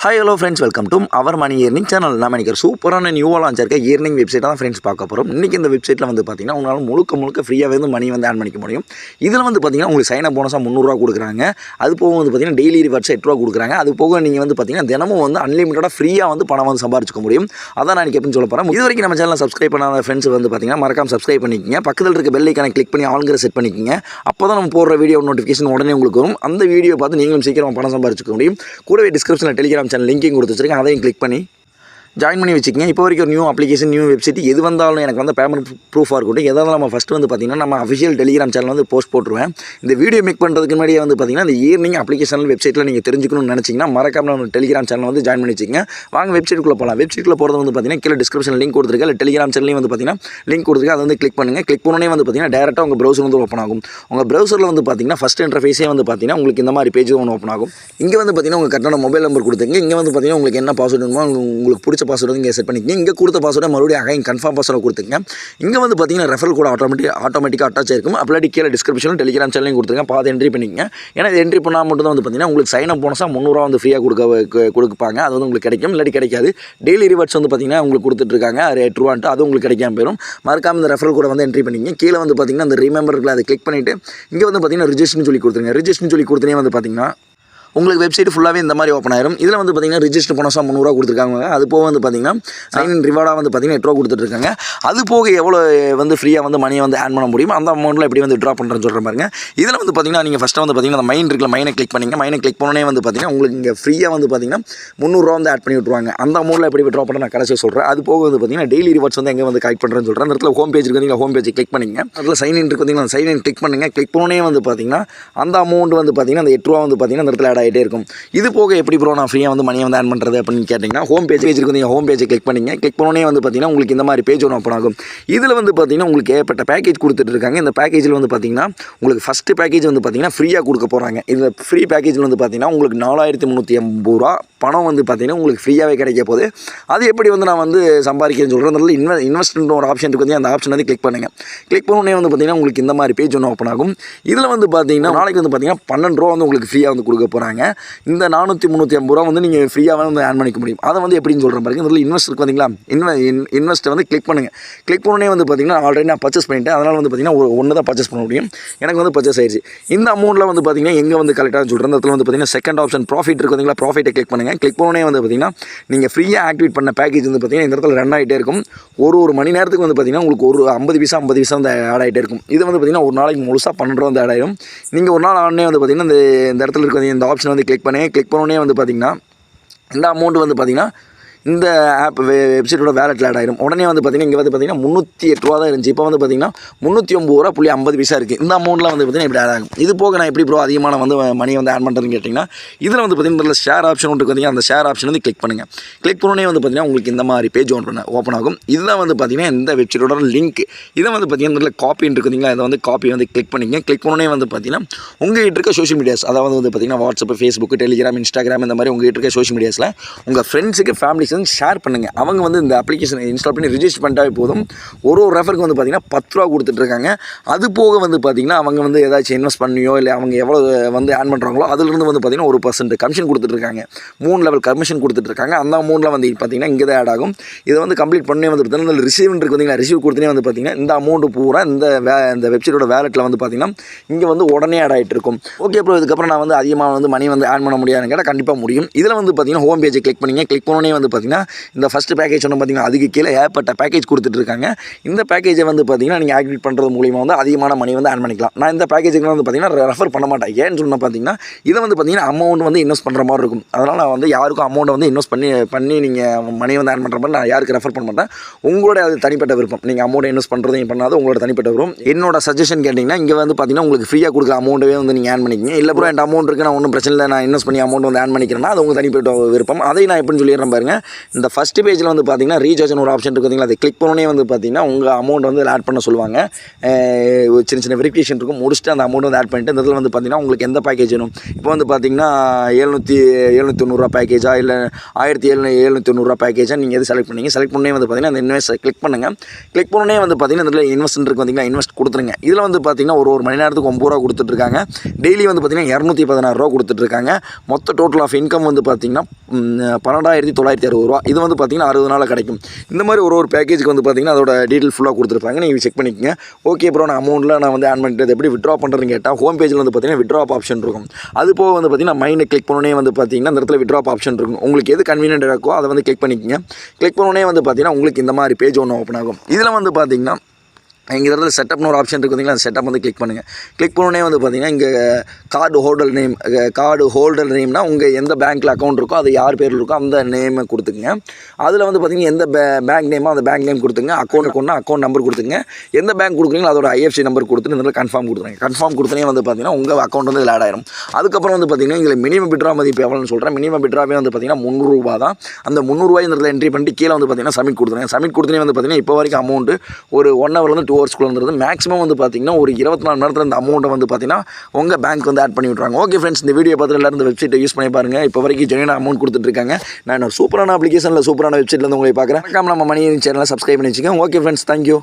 Hi hello friends, welcome to our money earning channel. நம்ம இன்றைக்கி சூப்பரான நியூவாக லான்ச் இருக்க இயர்னிங் வெப்சைட்டை தான் ஃப்ரெண்ட்ஸ் பார்க்க போகிறோம். இன்றைக்கி இந்த வெப்சைட்டில் வந்து பார்த்திங்கன்னா உங்களால் முழுக்க ஃப்ரீயாகவே வந்து மணி வந்து ஆன் பண்ணிக்க முடியும். இதில் வந்து பார்த்திங்கன்னா உங்களுக்கு சைன் அப் போனஸாக 300 கொடுக்குறாங்க. அது போக வந்து பார்த்திங்கன்னா டெய்லி ரிவார்ட்ஸ் 8 கொடுக்குறாங்க. அது போக நீங்கள் வந்து பார்த்திங்கன்னா தினமும் வந்து அன்லிமிட்டடாக ஃப்ரீயாக வந்து பணம் வந்து சம்பாதிச்சிக்க முடியும். அதான் நான் எப்படின்னு சொல்ல போகிறேன். இது வரைக்கும் நம்ம சேனலை சப்ஸ்கிரைப் பண்ணாத ஃப்ரெண்ட்ஸ் வந்து பார்த்திங்கன்னா மறக்காம சப்ஸ்கிரைப் பண்ணிக்கங்க. பக்கத்தில் இருக்க பெல் ஐக்கானை கிளிக் பண்ணி ஆளுங்கிற செட் பண்ணிக்கங்க. அப்போ தான் நம்ம போடுற வீடியோ நோட்டிஃபிகேஷன் உடனே உங்களுக்கு வரும். அந்த வீடியோ பார்த்து நீங்களும் சீக்கிரம் பணம் சம்பாதிச்சிக்க முடியும். கூடவே டிஸ்கிரிப்ஷனில் டெலிகிராம் சேனல் லிங்கையும் கொடுத்து வச்சிருக்கேன். அதையும் கிளிக் பண்ணி ஜாயின் பண்ணி வச்சுக்கோங்க. இப்போ வரைக்கும் ஒரு நியூ அப்ளிகேஷன், நியூ வெப்சைட் எது வந்தாலும் எனக்கு வந்து பேமெண்ட் ப்ரூஃபாக இருக்கட்டும். எதாவது நம்ம ஃபஸ்ட்டு வந்து பார்த்திங்கன்னா நம்ம அஃபிஷியல் டெலிகிராம் சேனல் வந்து போஸ்ட் போட்டுருவேன். இந்த வீடியோ மேக் பண்ணுறதுக்கு முன்னாடியே வந்து பார்த்திங்கன்னா இந்த இயர்னிங் அப்ளிகேஷன் வெப்சைட்டில் நீங்கள் தெரிஞ்சுக்கணும்னு நினச்சிங்கன்னா மறக்காம நம்ம டெலிகிராம் சேனல் வந்து ஜாயின் பண்ணி வச்சுக்கோங்க. வாங்க வெப்சைட்டுக்குள்ளே போகலாம். வெப்சைட்டில் போகிறது வந்து பார்த்திங்கன்னா கீழே டிஸ்கிரிப்ஷன் லிங்க் கொடுத்துருக்கேன். இல்லை டெலிகிராம் சேனலையும் வந்து பார்த்திங்கன்னா லிங்க் கொடுத்துருக்கேன். அதை வந்து கிளிக் பண்ணுங்கள். கிளிக் பண்ணோன்னே வந்து பார்த்திங்கன்னா டேரெக்டாக உங்கள் ப்ரௌசர் வந்து ஓப்பன் ஆகும். உங்கள் ப்ரௌசரில் வந்து பார்த்திங்கன்னா ஃபஸ்ட் இன்டர்ஃபேஸே வந்து பார்த்திங்கன்னா உங்களுக்கு இந்த மாதிரி பேஜ் ஒன்று ஓப்பன் ஆகும். இங்கே வந்து பார்த்திங்கன்னா உங்கள் கரெக்டான மொபைல் நம்பர் கொடுத்துங்க. இங்கே வந்து பார்த்திங்கன்னா உங்களுக்கு என்ன பாஸ்வேர்டு வேணுமோ உங்களுக்கு பிடிச்ச பாஸ்வேர்டு இங்கே செட் பண்ணி இங்கே கொடுத்த பாஸ்வேர்டை மறுபடியும் அகைன் கன்ஃபார்ம் பாஸ்வேர்டை கொடுத்துங்க. இங்கே வந்து பார்த்தீங்கன்னா ரெஃபரல் கூட ஆட்டோமேட்டிக்காக அட்டாச் ஆயிருக்கும். அப்படி கீழே டிஸ்கிரிப்ஷனில் டெலிகிராம் சேனலையும் கொடுத்துருங்க. பார்த்து என்ட்ரி பண்ணிக்கங்க. ஏன்னா இது என்ட்ரி பண்ணால் மட்டும் தான் வந்து பார்த்தீங்கன்னா உங்களுக்கு சைன் அப் போனஸாக 300 வந்து ஃப்ரீயாக கொடுப்பாங்க. அது வந்து உங்களுக்கு கிடைக்கும், இல்லாட்டி கிடைக்காது. டெய்லி ரிவார்ட்ஸ் வந்து பார்த்தீங்கன்னா உங்களுக்கு கொடுத்துட்ருக்காங்க. அது 8 அது உங்களுக்கு கிடைக்காம போயிடும். மறக்காம இந்த ரெஃபரல் கூட வந்து என்ட்ரி பண்ணிங்க. கீழே வந்து பார்த்தீங்கன்னா அந்த ரிமெம்பரில் அதை கிளிக் பண்ணிவிட்டு இங்கே வந்து பார்த்தீங்கன்னா ரிஜிஸ்ட்னு சொல்லி கொடுத்துருங்க. ரிஜிஸ்ட்னு சொல்லி கொடுத்தனே வந்து பார்த்தீங்கன்னா உங்களுக்கு வெப்சைட் ஃபுல்லாகவே இந்த மாதிரி ஓப்பன் ஆயிரும். இதில் வந்து பார்த்திங்கன்னா ரிஜிஸ்டர் போனஸாக 300 கொடுத்துருக்காங்க. அது போக வந்து பார்த்திங்கன்னா சைன் இன் ரிவார்டாக வந்து பார்த்திங்கன்னா 8 கொடுத்துட்ருக்காங்க. அது போக எவ்வளோ வந்து ஃப்ரீயாக வந்து மணியை வந்து ஆன் பண்ண முடியும், அந்த அமௌண்ட்டில் எப்படி வந்து ட்ரா பண்ணுறேன்னு சொல்கிற பாருங்க. இதில் வந்து பார்த்திங்கன்னா நீங்கள் ஃபஸ்ட்டு வந்து பார்த்திங்கன்னா அந்த மைன் இருக்குல்ல, மைனை கிளிக் பண்ணிங்க. மைனை கிளிக் பண்ணோன்னே வந்து பார்த்திங்கன்னா உங்களுக்கு இங்கே ஃப்ரீயாக வந்து பார்த்திங்கன்னா 300 வந்து ஆட் பண்ணி விட்ருவாங்க. அந்த அமௌண்ட்டில் எப்படி ட்ரா பண்ண நான் கடைசியாக சொல்கிறேன். அது போக வந்து பார்த்திங்கன்னா டெய்லி ரிவார்ட்ஸ் வந்து எங்கே வந்து கலெக்ட் பண்ணுறேன்னு சொல்கிறேன். அந்த இடத்துல ஹோம் பேஜ் இருக்குது, ஹோம் பேஜை கிளிக் பண்ணிங்க. அதில் சைன் இன் இருக்கு, அந்த சைன் இன் கிளிக் பண்ணுங்கள். கிளிக் பண்ணோன்னே வந்து பார்த்திங்கன்னா அந்த அமௌண்ட் வந்து பார்த்திங்கன்னா அந்த 8 வந்து பார்த்திங்கன்னா அந்த இடத்துல ஆட் ஆகிட்டே இருக்கும். இது போக எப்படி ப்ரோ நான் ஃப்ரீயாக வந்து மணியை வந்து ஆன் பண்ணுறது அப்படின்னு கேட்டிங்கன்னா ஹோம் பேஜ் இருக்குது, ஹோம் பேஜை கிளிக் பண்ணிங்க. கிளிக் பண்ணோன்னே வந்து பார்த்திங்கன்னா உங்களுக்கு இந்த மாதிரி பேஜ் ஒன்று ஓப்பன் ஆகும். இதில் வந்து பார்த்திங்கன்னா உங்களுக்கு ஏற்பட்ட பேக்கேஜ் கொடுத்துட்டு இருக்காங்க. இந்த பேக்கேஜில் வந்து பார்த்திங்கன்னா உங்களுக்கு ஃபஸ்ட்டு பேக்கேஜ் வந்து பார்த்திங்கன்னா ஃப்ரீயாக கொடுக்க போகிறாங்க. இந்த ஃப்ரீ பேக்கேஜில் வந்து பார்த்திங்கன்னா உங்களுக்கு 4380 பணம் வந்து பார்த்திங்கன்னா உங்களுக்கு ஃப்ரீயாகவே கிடைக்க போகுது. அது எப்படி வந்து நான் வந்து சம்பாதிக்கிறேன்னு சொல்கிறேன். அதில் இன்வெஸ்ட்மெண்ட் ஒரு ஆப்ஷன் இருக்குது, அந்த ஆப்ஷன் வந்து கிளிக் பண்ணுங்கள். கிளிக் பண்ணோன்னே வந்து பார்த்திங்கன்னா உங்களுக்கு இந்த மாதிரி பேஜ் ஒன்று ஓப்பன் ஆகும். இதில் வந்து பார்த்திங்கன்னா நாளைக்கு வந்து பார்த்திங்கன்னா 12 ரூபா வந்து உங்களுக்கு ஃப்ரீயாக வந்து கொடுக்க போகிறாங்க. இந்த 4380 வந்து நீங்கள் ஃப்ரீயாக வந்து ஆன் பண்ணிக்க முடியும். அதை வந்து எப்படின்னு சொல்கிறேன் பாருங்க. இதில் இன்வெஸ்ட் இருக்கு பார்த்தீங்களா, இன்வெஸ்ட்டை வந்து கிளிக் பண்ணுங்கள். கிளிக் பண்ணோன்னே வந்து பார்த்திங்கன்னா ஆல்ரெடி நான் பர்ச்சேஸ் பண்ணிட்டேன். அதனால் வந்து பார்த்திங்கன்னா ஒன்று தான் பர்ச்சேஸ் பண்ண முடியும். எனக்கு வந்து பர்ச்சேஸ் ஆயிடுச்சு. இந்த அமௌண்ட்டில் வந்து பார்த்திங்கன்னா எங்கே வந்து கரெக்டாக சொல்கிறேன். இந்த இடத்துல வந்து பார்த்திங்கன்னா செகண்ட் ஆப்ஷன் ப்ராஃபிட் இருக்கு பார்த்தீங்களா, ப்ராஃபிட்டை கிளிக் பண்ணுங்கள். கிளிக் பண்ணோன்னே வந்து பார்த்திங்கன்னா நீங்கள் ஃப்ரீயாக ஆக்டிவேட் பண்ண பேக்கேஜ் வந்து பார்த்திங்கன்னா இந்த இடத்துல ரன் ஆகிட்டே இருக்கும். ஒரு மணி நேரத்துக்கு வந்து பார்த்திங்கன்னா உங்களுக்கு ஒரு 50 பைசா வந்து ஆட் ஆகிட்டே இருக்கும். இது வந்து பார்த்திங்கன்னா ஒரு நாளைக்கு முழுசாக 12 ரூபா வந்து ஆட் ஆகிடும். நீங்கள் ஒரு நாள் ஆனே வந்து பார்த்திங்கன்னா இந்த இடத்துல இருக்க இந்த ஆப்ஷன் வந்து கிளிக் பண்ணி கிளிக் பண்ணோன்னே வந்து பார்த்திங்கன்னா இந்த அமௌண்ட் வந்து பார்த்திங்கன்னா இந்த ஆப் வெப்சைட்டோட வேலெட்டில் ஆட் ஆகிடும். உடனே வந்து பார்த்திங்கன்னா இங்கே வந்து பார்த்திங்கன்னா 308 தான் இருந்துச்சு. இப்போ வந்து பார்த்திங்கன்னா 309.50 இருக்குது. இந்த அமௌண்ட்டில் வந்து பார்த்திங்கன்னா இப்படி ஆட் ஆகும். இது போக நான் எப்படி ப்ரோ அதிகமான வந்து மணி வந்து ஆட் பண்ணுறதுன்னு கேட்டிங்கன்னா இதில் வந்து பார்த்திங்கன்னா இதில் ஷேர் ஆப்ஷன் ஒன்று இருக்குது. அந்த ஷேர் ஆப்ஷன் வந்து கிளிக் பண்ணுங்கள். கிளிக் பண்ணோன்னே வந்து பார்த்திங்கன்னா உங்களுக்கு இந்த மாதிரி பேஜ் ஓப்பன் ஆகும். இதுதான் வந்து பார்த்திங்கன்னா இந்த வெப்சைட்டோட லிங்க். இதை வந்து பார்த்திங்கன்னா இதில் காப்பின்னு இருக்குதுங்களா, இதை வந்து காப்பி வந்து கிளிக் பண்ணிங்க. கிளிக் பண்ணோன்னே வந்து பார்த்திங்கன்னா உங்கள்கிட்ட இருக்க சோஷியல் மீடியாஸ், அதாவது வந்து பார்த்திங்கன்னா வாட்ஸ்அப், ஃபேஸ்புக், டெலிகிராம், இன்ஸ்டாகிராம் இந்த மாதிரி உங்கள்கிட்ட இருக்க சோஷியல் மீடியாஸில் உங்கள் ஃப்ரெண்ட்ஸுக்கு, ஃபேமிலிஸ் ஷேர் பண்ணுங்கள். அவங்க வந்து இந்த அப்ளிகேஷனை இன்ஸ்டால் பண்ணி ரிஜிஸ்டர் பண்ணிட்டாவே போதும். ஒரு ரெஃபருக்கு வந்து பார்த்திங்கன்னா 10 ரூபா கொடுத்துட்ருக்காங்க. அது போக வந்து பார்த்திங்கன்னா அவங்க வந்து ஏதாச்சும் இன்வெஸ்ட் பண்ணியோ இல்லை அவங்க எவ்வளோ வந்து ஆன் பண்ணுறாங்களோ அதிலிருந்து வந்து பார்த்திங்கன்னா 1% கமிஷன் கொடுத்துட்ருக்காங்க. 3 லெவல் கமிஷன் கொடுத்துட்ருக்காங்க. அந்த அமௌண்ட்டில் வந்து பார்த்திங்கன்னா இங்கே தான் ஆட் ஆகும். இதை வந்து கம்ப்ளீட் பண்ணி வந்து பார்த்திங்கன்னா இந்த ரிசீவ் இருக்குது பார்த்திங்கன்னா, ரிசீவ் கொடுத்தனே வந்து பார்த்திங்கன்னா இந்த அமௌண்ட் பூரா இந்த வெப்சைட்டோட வேலெட்டில் வந்து பார்த்திங்கன்னா இங்கே வந்து உடனே ஆட் ஆகிட்டு இருக்கும். ஓகே ப்ரோ, இதுக்கப்புறம் நான் வந்து அதிகமாக வந்து மணி வந்து ஆன் பண்ண முடியாதுன்னு கேட்டால் கண்டிப்பாக முடியும். இதில் வந்து பார்த்திங்கன்னா ஹோம் பேஜை கிளிக் பண்ணிங்க. கிளிக் பண்ணோன்னே வந்து பார்த்திங்கன்னா இந்த ஃபஸ்ட் பேக்கேஜ் ஒன்று பார்த்திங்கன்னா அதுக்கு கீழே ஏற்பட்ட பேக்கேஜ் கொடுத்துட்ருக்காங்க. இந்த பேக்கேஜை வந்து பார்த்திங்கன்னா நீங்கள் ஆக்டிவேட் பண்ணுறது மூலிமா வந்து அதிகமான மணி வந்து ஆன் பண்ணிக்கலாம். நான் இந்த பேக்கேஜுக்கு வந்து பார்த்திங்கன்னா ரெஃபர் பண்ண மாட்டேன். ஏன்னு சொன்னால் பார்த்திங்கன்னா இதை வந்து பார்த்திங்கன்னா அமௌண்ட் வந்து இன்வெஸ்ட் பண்ணுற மாதிரி இருக்கும். அதனால் நான் வந்து யாருக்கும் அமௌண்ட்டை வந்து இன்வெஸ்ட் பண்ணி நீங்கள் மணி வந்து ஆன் பண்ணுற மாதிரி நான் யாருக்கு ரெஃபர் பண்ண மாட்டேன். உங்களோட அது தனிப்பட்ட விருப்பம். நீங்கள் அமௌண்ட் இன்வெஸ்ட் பண்ணுறதையும் பண்ணாத உங்களோட தனிப்பட்ட விருப்பம். என்னோட சஜஷன் கேட்டிங்கன்னா இங்கே வந்து பார்த்திங்கன்னா உங்களுக்கு ஃப்ரீயாக கொடுக்குற அமௌண்ட்டவே வந்து நீங்கள் ஆன் பண்ணிக்கிங்க. இல்லை ப்ரோ என் அமௌண்ட் இருக்குது, நான் ஒன்றும் பிரச்சனை இல்லை, நான் இன்வெஸ்ட் பண்ணி அமௌண்ட் வந்து ஆன் பண்ணிக்கிறேன்னா அது உங்கள் தனிப்பட்ட விருப்பம். அதை நான் எப்படின்னு சொல்லிடுறேன் பாருங்கள். இந்த ஃபஸ்ட்டு பேஜில் வந்து பார்த்தீங்கன்னா ரீசார்ஜ்னு ஒரு ஆப்ஷன் இருக்குது பார்த்தீங்களா, அதை கிளிக் பண்ணோன்னே வந்து பார்த்தீங்கன்னா உங்கள் அமௌண்ட் வந்து ஆட் பண்ண சொல்லுவாங்க. ஒரு சின்ன சின்ன வெரிஃபிகேஷன் இருக்கும், முடிச்சுட்டு அந்த அமௌண்ட் வந்து ஆட் பண்ணிட்டு இந்த இதில் வந்து பார்த்தீங்கன்னா உங்களுக்கு எந்த பேக்கேஜ் வேணும். இப்போ வந்து பார்த்தீங்கன்னா 790 பேக்கேஜா இல்லை 1790 பேக்கேஜா நீங்கள் எது செலக்ட் பண்ணீங்க. செலக்ட் பண்ணே வந்து பார்த்தீங்கன்னா அந்த இன்வெஸ்ட் கிளிக் பண்ணுங்கள். கிளிக் பண்ணோன்னே வந்து பார்த்தீங்கன்னா இதில் இன்வெஸ்ட் இருக்குது பார்த்தீங்கன்னா, இன்வெஸ்ட் கொடுத்துருங்க. இதில் வந்து பார்த்தீங்கன்னா ஒரு மணி நேரத்துக்கு 9 ரூபா கொடுத்துட்ருக்காங்க. டெய்லி வந்து பார்த்தீங்கன்னா 216 ரூபா கொடுத்துட்ருக்காங்க. மொத்த டோட்டல் ஆஃப் இன்கம் வந்து பார்த்தீங்கன்னா 12,960 ரூபா. இது வந்து பார்த்தீங்கன்னா 60 நாளில் கிடைக்கும். இந்த மாதிரி ஒரு பேக்கேஜுக்கு வந்து பார்த்தீங்கன்னா அதோட டீட்டெயில் ஃபுல்லாக கொடுத்துருப்பாங்க, நீங்கள் செக் பண்ணிக்கங்க. ஓகே ப்ரோ, நான் அமௌண்ட்டில் நான் வந்து ஆட் பண்ணிட்டு எப்படி விட்ரா பண்ணுறதுன்னு கேட்டால் ஹோம் பேஜில் வந்து பார்த்தீங்கன்னா விட்ரா ஆப்ஷன் இருக்கும். அது போக வந்து பார்த்தீங்கன்னா மைண்டை கிளிக் பண்ணோன்னே வந்து பார்த்தீங்கன்னா இந்த இடத்துல விட்ரா ஆப்ஷன் இருக்கும். உங்களுக்கு எது கன்வீனியன்ட் இருக்கோ அதை வந்து கிளிக் பண்ணிக்கங்க. கிளிக் பண்ணோன்னே வந்து பார்த்தீங்கன்னா உங்களுக்கு இந்த மாதிரி பேஜ் ஒன்று ஓப்பன் ஆகும். இதில் வந்து பார்த்தீங்கன்னா இங்கே இடத்துல செட்டப்னு ஒரு ஆப்ஷன் இருக்குது பார்த்தீங்களா, அந்த செட்டப் வந்து கிளிக் பண்ணுங்கள். கிளிக் பண்ணோன்னே வந்து பார்த்தீங்கன்னா இங்கே கார்டு ஹோல்டர் நேம்னா உங்கள் எந்த பேங்க்கில் அக்கௌண்ட் இருக்கோ அது யார் பேரில் இருக்கோ அந்த நேமை கொடுத்துங்க. அதில் வந்து பார்த்தீங்கன்னா எந்த பேங்க் நேமோ அந்த பேங்க் நேம் கொடுத்துங்க. அக்கௌண்ட் நம்பர் கொடுத்துங்க. எந்த பேங்க் கொடுக்குறீங்களோ அதோட ஐஎஃப்சி நம்பர் கொடுத்துட்டு இந்த கன்ஃபார்ம் கொடுத்துருங்க. கன்ஃபார்ம் கொடுத்தனே வந்து பார்த்தீங்கன்னா உங்கள் அக்கௌண்ட் வந்து இதில் ஆட் ஆயிரும். அதுக்கப்புறம் வந்து பார்த்தீங்கன்னா இங்கே மினிமம் விட்ரா மதிப்பு எவ்வளோன்னு சொல்கிறேன். மினிமம் விட்ராவே வந்து பார்த்தீங்கன்னா 300 ரூபா தான். அந்த 300 ரூபாய் இந்த இடத்துல என்ட்ரி பண்ணிட்டு கீழே வந்து பார்த்தீங்கன்னா சப்மிட் கொடுத்துருங்க. சப்மிட் கொடுத்தனே வந்து பார்த்தீங்கன்னா இப்போ வரைக்கும் அமௌண்ட் ஒரு 1 ஹவர்லேருந்து 2 ஹவர்ஸ்க்குள்ள வந்துருது. மேக்ஸிமம் வந்து பார்த்தீங்கன்னா ஒரு 24 மணி நேரத்தில் இந்த அமௌண்ட்டை வந்து பார்த்தீங்கன்னா உங்கள் பேங்க் வந்து ஆட் பண்ணி விட்றாங்க. ஓகே ஃப்ரெண்ட்ஸ், இந்த வீடியோ பார்த்துட்டு எல்லாரும் இந்த வெப்சைட்டை யூஸ் பண்ணி பாருங்கள். இப்போ வரைக்கும் ஜெனியூனாக அமௌண்ட் கொடுத்துட்ருக்காங்க. நான் ஒரு சூப்பரான அப்ளிகேஷனில் சூப்பரான வெப்சைட்டில் வந்து உங்களை பார்க்குறேன். நம்ம மணி சேனலை சப்ஸ்கிரைப் பண்ணி வச்சுக்கோங்க. Okay friends, thank you.